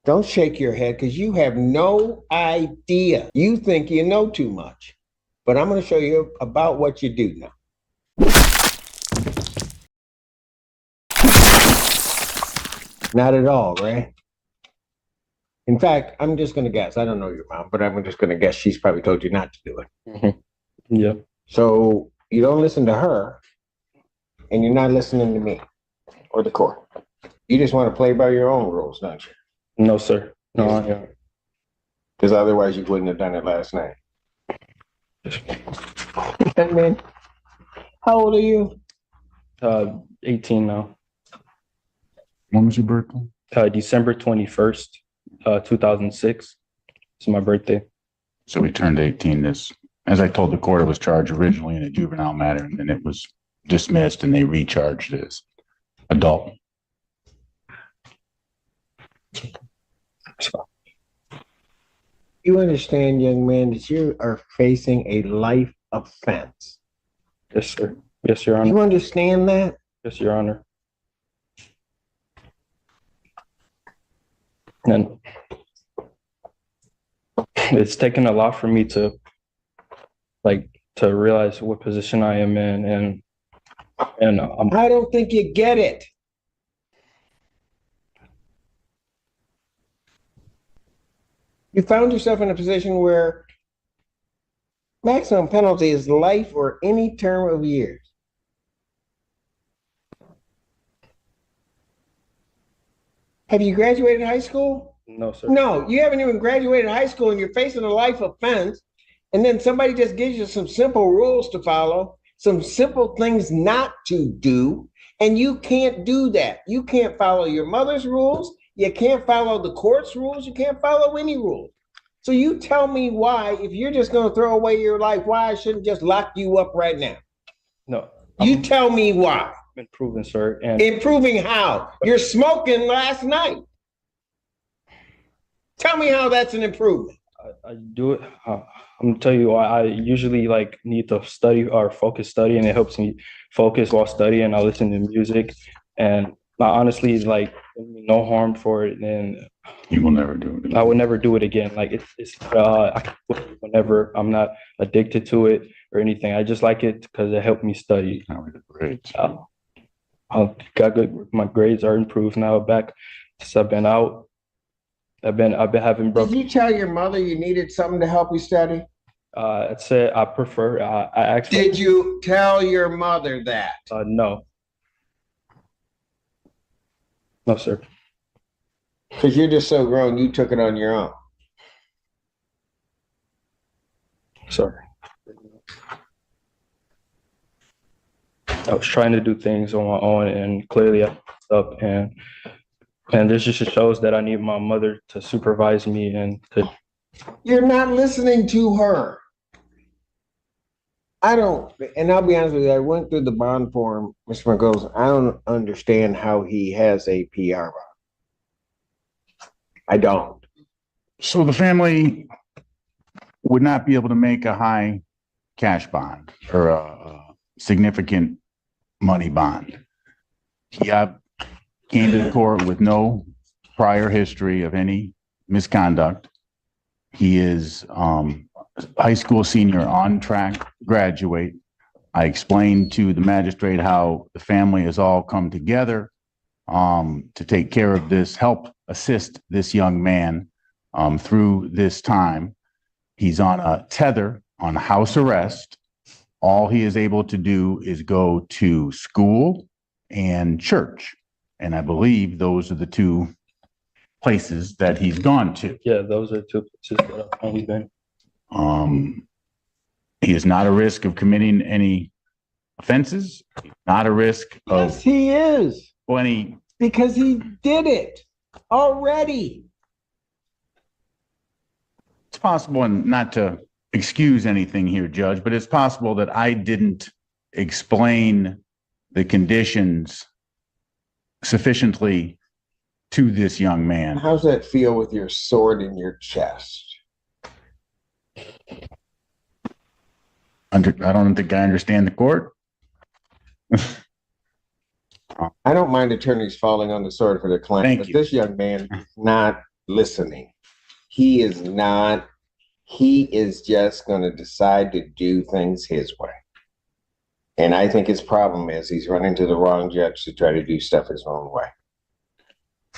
Don't shake your head because you have no idea. You think you know too much. But I'm going to show you about what you do know. Not at all, right? In fact, I'm just going to guess. I don't know your mom, but I'm just going to guess she's probably told you not to do it. Mm-hmm. Yeah. So you don't listen to her, and you're not listening to me or the court. You just want to play by your own rules, don't you? No, sir. No, I don't. Because otherwise you wouldn't have done it last night. And then, how old are you? 18 now. When was your birthday? December 21st, 2006. It's my birthday. So we turned 18 this, as I told the court, it was charged originally in a juvenile matter, and then it was dismissed and they recharged as adult. You understand, young man, that you are facing a life offense. Yes, sir. Yes, Your Honor. You understand that? Yes, Your Honor. And it's taken a lot for me to realize what position I am in, and I don't think you get it. You found yourself in a position where maximum penalty is life or any term of years. Have you graduated high school? No, sir. No, you haven't even graduated high school and you're facing a life offense. And then somebody just gives you some simple rules to follow, some simple things not to do. And you can't do that. You can't follow your mother's rules. You can't follow the court's rules. You can't follow any rules. So you tell me why, if you're just going to throw away your life, why I shouldn't just lock you up right now? No. You tell me why. Improving, sir. And Improving how? You're smoking last night. Tell me how that's an improvement. I do it. I'm gonna tell you, I usually need to study or focus study, and it helps me focus while studying. I listen to music, and I honestly no harm for it, and You will never do it. I would never do it again. I can do it whenever I'm not addicted to it or anything. I just like it because it helped me study. I got good. My grades are improved now. Back since I've been out, I've been having. Did you tell your mother you needed something to help you study? I said I prefer. I actually. Did you tell your mother that? No. No, sir. Because you're just so grown, you took it on your own. Sorry. I was trying to do things on my own, and clearly I messed up. And this just shows that I need my mother to supervise me and to. You're not listening to her. I don't, and I'll be honest with you, I went through the bond form, Mr. McGoes. I don't understand how he has a PR bond. I don't. So the family would not be able to make a high cash bond or a significant money bond. He came to the court with no prior history of any misconduct. He is high school senior, on track to graduate. I explained to the magistrate how the family has all come together to take care of this, help assist this young man through this time. He's on a tether, on house arrest. All he is able to do is go to school and church. And I believe those are the two places that he's gone to. Yeah, those are two places that I've only been. He is not a risk of committing any offenses. He's not a risk of. Yes, he is. Any. Because he did it already. It's possible, and not to excuse anything here, Judge, but it's possible that I didn't explain the conditions sufficiently to this young man. How's that feel with your sword in your chest? I don't think I understand the court. I don't mind attorneys falling on the sword for their client, Thank but you. this young man is not listening. He is not, he is just going to decide to do things his way. And I think his problem is he's running to the wrong judge to try to do stuff his own way.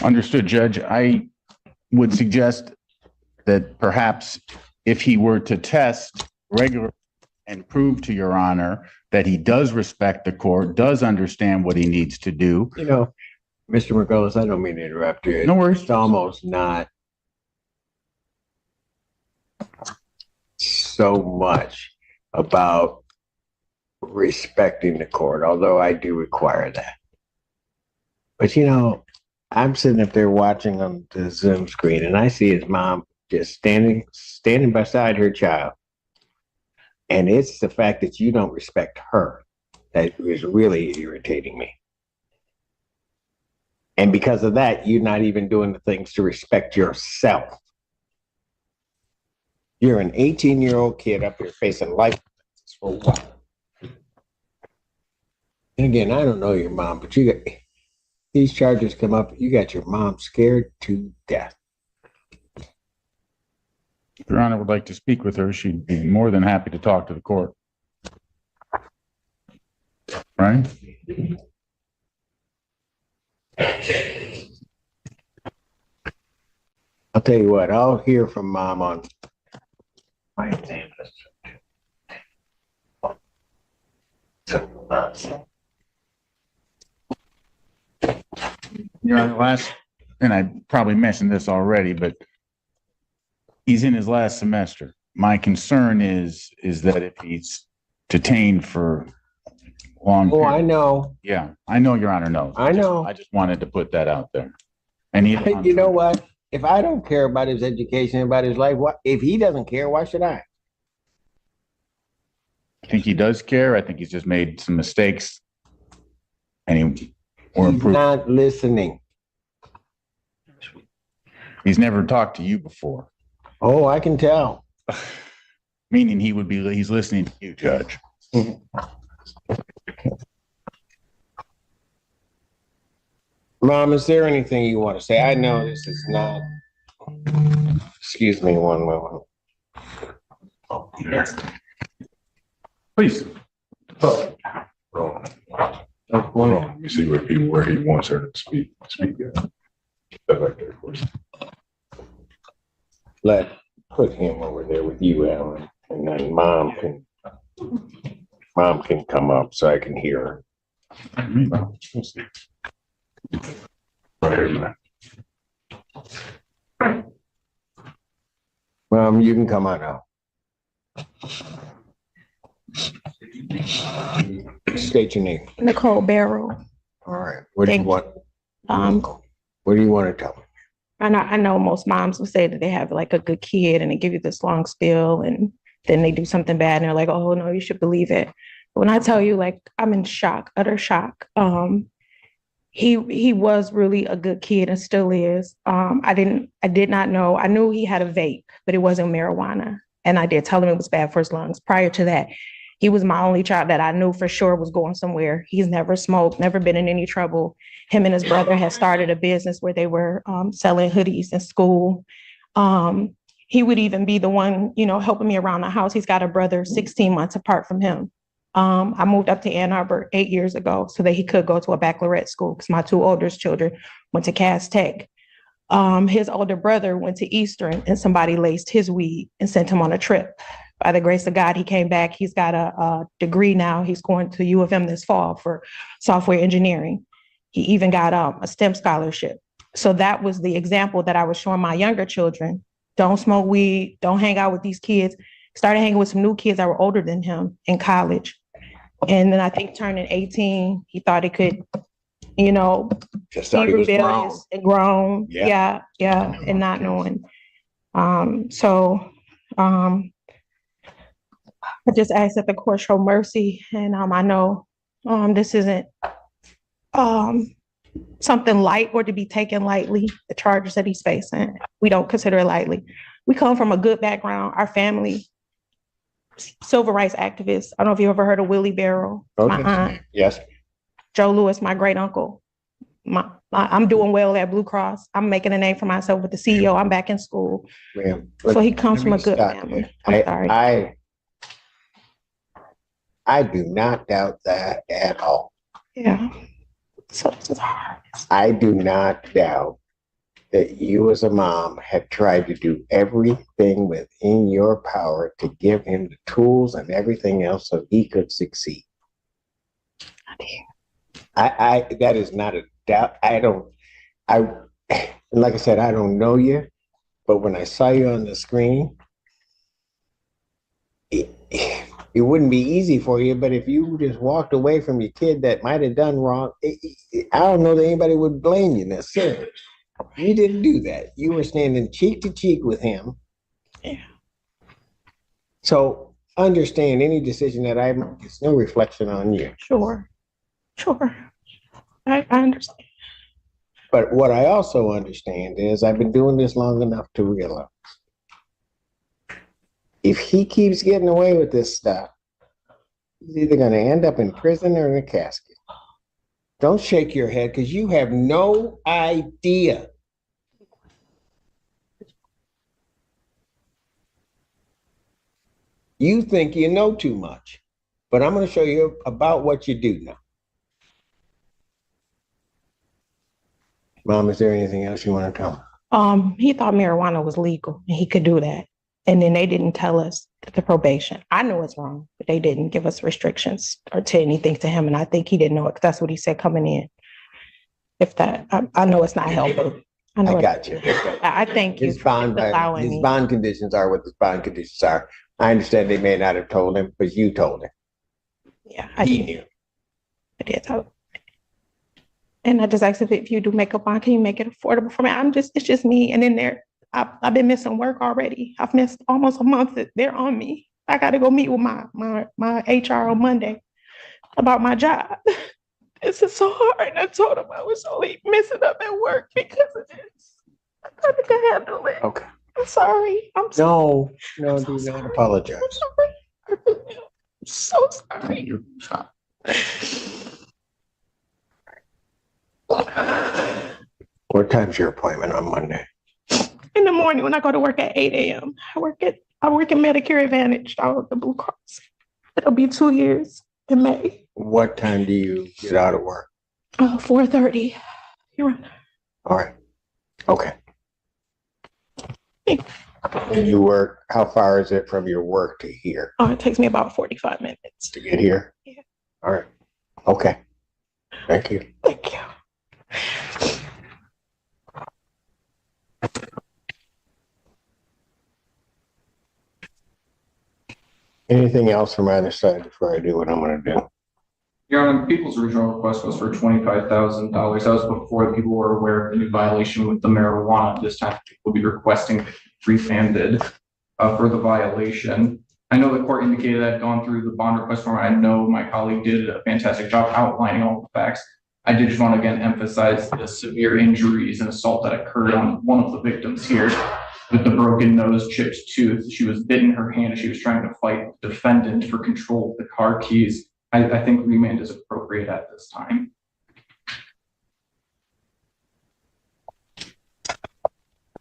Understood, Judge. I would suggest that perhaps if he were to test regularly and prove to Your Honor that he does respect the court, does understand what he needs to do. You know, Mr. McCullough, I don't mean to interrupt you. No worries. It's almost not so much about respecting the court, although I do require that. But you know, I'm sitting up there watching on the Zoom screen, and I see his mom just standing beside her child. And it's the fact that you don't respect her that is really irritating me. And because of that, you're not even doing the things to respect yourself. You're an 18-year-old kid up here facing life for what? And again, I don't know your mom, but you got these charges come up, you got your mom scared to death. If Your Honor would like to speak with her, she'd be more than happy to talk to the court. Right? I'll tell you what, I'll hear from mom on my exam. Your Honor, and I probably mentioned this already, but he's in his last semester. My concern is that if he's detained for long. Oh, I know. Yeah, I know Your Honor knows. I know. I just wanted to put that out there. And You know what? If I don't care about his education, about his life, what if he doesn't care? Why should I? I think he does care. I think he's just made some mistakes. And He's not listening. He's never talked to you before. Oh, I can tell. Meaning he's listening to you, Judge. Mom, is there anything you want to say? I know this is not. Excuse me one moment. Oh, yes. Please. Let me see where he wants her to speak. Step back there, of course. Put him over there with you, Alan, and then mom can come up so I can hear her. Right here, man. Mom, you can come on out. State your name. Nicole Barrow. All right. What do you want? What do you want to tell me? I know most moms will say that they have like a good kid and they give you this long spiel and then they do something bad and they're like, oh no, you should believe it. But when I tell you, like, I'm in shock, utter shock. He was really a good kid and still is. I did not know. I knew he had a vape, but it wasn't marijuana. And I did tell him it was bad for his lungs. Prior to that, he was my only child that I knew for sure was going somewhere. He's never smoked, never been in any trouble. Him and his brother had started a business where they were selling hoodies in school. He would even be the one, helping me around the house. He's got a brother 16 months apart from him. I moved up to Ann Arbor 8 years ago so that he could go to a baccalaureate school because my two oldest children went to Cass Tech. His older brother went to Eastern and somebody laced his weed and sent him on a trip. By the grace of God, he came back. He's got a degree now. He's going to U of M this fall for software engineering. He even got a STEM scholarship. So that was the example that I was showing my younger children. Don't smoke weed. Don't hang out with these kids. Started hanging with some new kids that were older than him in college. And then I think turning 18, he thought he could, Just thought he was rebellious and grown. Yeah. And not knowing. I just ask that the court show mercy. And I know this isn't something light or to be taken lightly, the charges that he's facing. We don't consider it lightly. We come from a good background. Our family, civil rights activists. I don't know if you ever heard of Willie Barrow, Okay. my aunt. Yes. Joe Lewis, my great uncle. My I'm doing well at Blue Cross. I'm making a name for myself with the CEO. I'm back in school. Ma'am, So he comes let from a me good stop family. there. I'm sorry. I do not doubt that at all. Yeah. So this is hard. I do not doubt that you as a mom have tried to do everything within your power to give him the tools and everything else so he could succeed. That is not a doubt. Like I said, I don't know you, but when I saw you on the screen, it wouldn't be easy for you, but if you just walked away from your kid that might have done wrong, I don't know that anybody would blame you necessarily. You didn't do that. You were standing cheek to cheek with him. Yeah. So understand any decision that I make, it's no reflection on you. Sure. I understand. But what I also understand is I've been doing this long enough to realize if he keeps getting away with this stuff, he's either going to end up in prison or in a casket. Don't shake your head because you have no idea. You think you know too much, but I'm going to show you about what you do know. Mom, is there anything else you want to tell me? He thought marijuana was legal and he could do that. And then they didn't tell us the probation. I know it's wrong, but they didn't give us restrictions or to anything to him. And I think he didn't know it because that's what he said coming in. I know it's not helpful. I got you. I thank you. His bond conditions are what his bond conditions are. I understand they may not have told him, but you told him. Yeah, He knew. I did tell him. And I just asked if you do makeup on, can you make it affordable for me? It's just me. And then I've been missing work already. I've missed almost a month. They're on me. I got to go meet with my HR on Monday about my job. This is so hard. And I told him I was only messing up at work because of this. I thought I could handle it. Okay. I'm sorry. No, do not apologize. I'm so sorry. What time's your appointment on Monday? In the morning when I go to work at 8 a.m. I work in Medicare Advantage out of the Blue Cross. It'll be 2 years in May. What time do you get out of work? 4:30. You're right. All right. Okay. Thank And you work, how far is it from your work to here? It takes me about 45 minutes. To get here? Yeah. All right. Okay. Thank you. Thank you. Anything else from either side before I do what I'm going to do? Your Honor, the people's original request was for $25,000. That was before the people were aware of the new violation with the marijuana. This time, people will be requesting refunded for the violation. I know the court indicated that I've gone through the bond request form. I know my colleague did a fantastic job outlining all the facts. I did just want to again emphasize the severe injuries and assault that occurred on one of the victims here with the broken nose, chipped tooth. She was bitten her hand as she was trying to fight the defendant for control of the car keys. I think remand is appropriate at this time.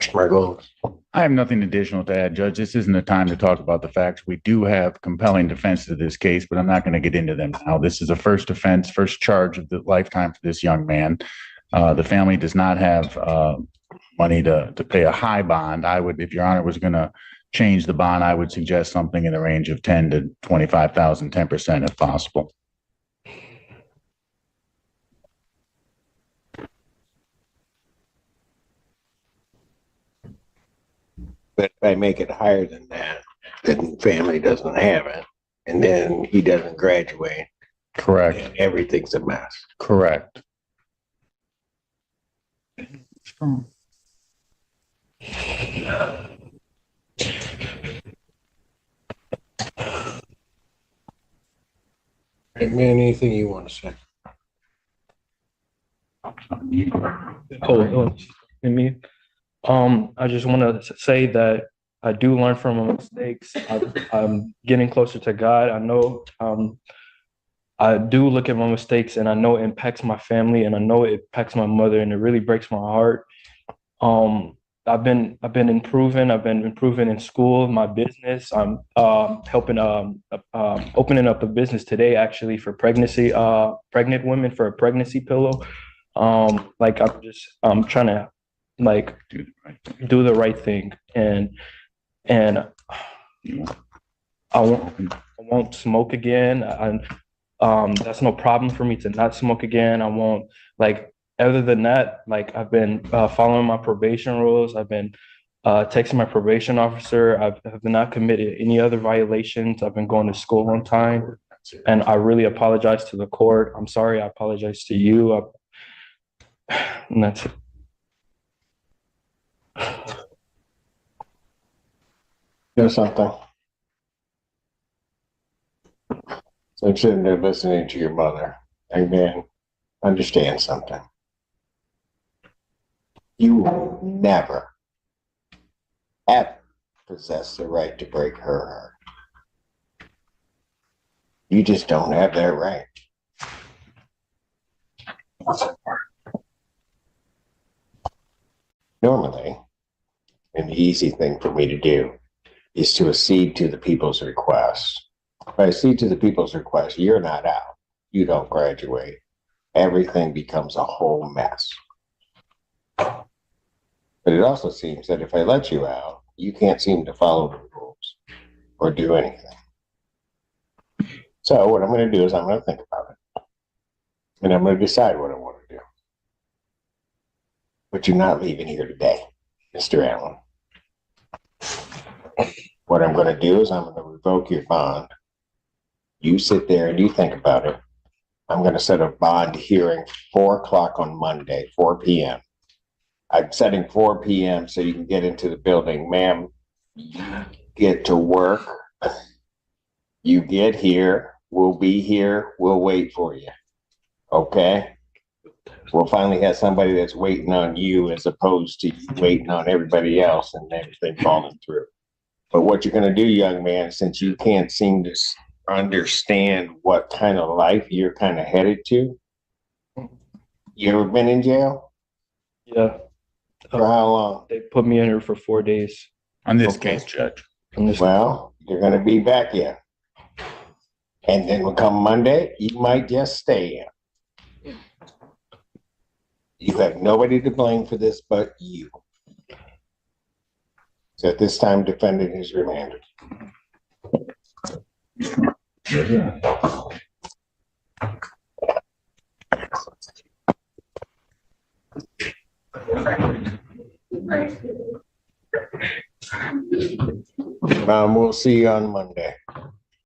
Margolis. I have nothing additional to add, Judge. This isn't the time to talk about the facts. We do have compelling defense to this case, but I'm not going to get into them now. This is a first offense, first charge of the lifetime for this young man. The family does not have money to pay a high bond. I would, if Your Honor was going to change the bond, I would suggest something in the range of 10 to 25,000, 10% if possible. But if I make it higher than that, then family doesn't have it. And then he doesn't graduate. Correct. And everything's a mess. Correct. Hey, man, anything you want to say? Hold on. Me. I just want to say that I do learn from my mistakes. I'm getting closer to God. I know I do look at my mistakes, and I know it impacts my family, and I know it impacts my mother, and it really breaks my heart. I've been improving. I've been improving in school, my business. I'm helping opening up a business today actually for pregnant women for a pregnancy pillow. Like I'm trying to like do the right thing, and I won't smoke again. That's no problem for me to not smoke again. I won't like. Other than that, like I've been following my probation rules. I've been texting my probation officer. Have not committed any other violations. I've been going to school on time, and I really apologize to the court. I'm sorry. I apologize to you. And that's it. There's something. So I'm sitting there listening to your mother. Amen. Understand something. You will never, ever possess the right to break her heart. You just don't have that right. Normally, an easy thing for me to do is to accede to the people's request. If I accede to the people's request, you're not out. You don't graduate. Everything becomes a whole mess. But it also seems that if I let you out, you can't seem to follow the rules or do anything. So what I'm going to do is I'm going to think about it. And I'm going to decide what I want to do. But you're not leaving here today, Mr. Allen. What I'm going to do is I'm going to revoke your bond. You sit there and you think about it. I'm going to set a bond hearing 4:00 on Monday, 4 p.m. I'm setting 4 p.m. so you can get into the building. Ma'am, you get to work. You get here. We'll be here. We'll wait for you. Okay? We'll finally have somebody that's waiting on you as opposed to you waiting on everybody else and everything falling through. But what you're going to do, young man, since you can't seem to understand what kind of life you're kind of headed to, you ever been in jail? Yeah. For how long? They put me in here for 4 days. On this case, Judge. Well, you're going to be back in. And then when come Monday, you might just stay in. You have nobody to blame for this but you. So at this time, defendant is remanded. We'll see you on Monday.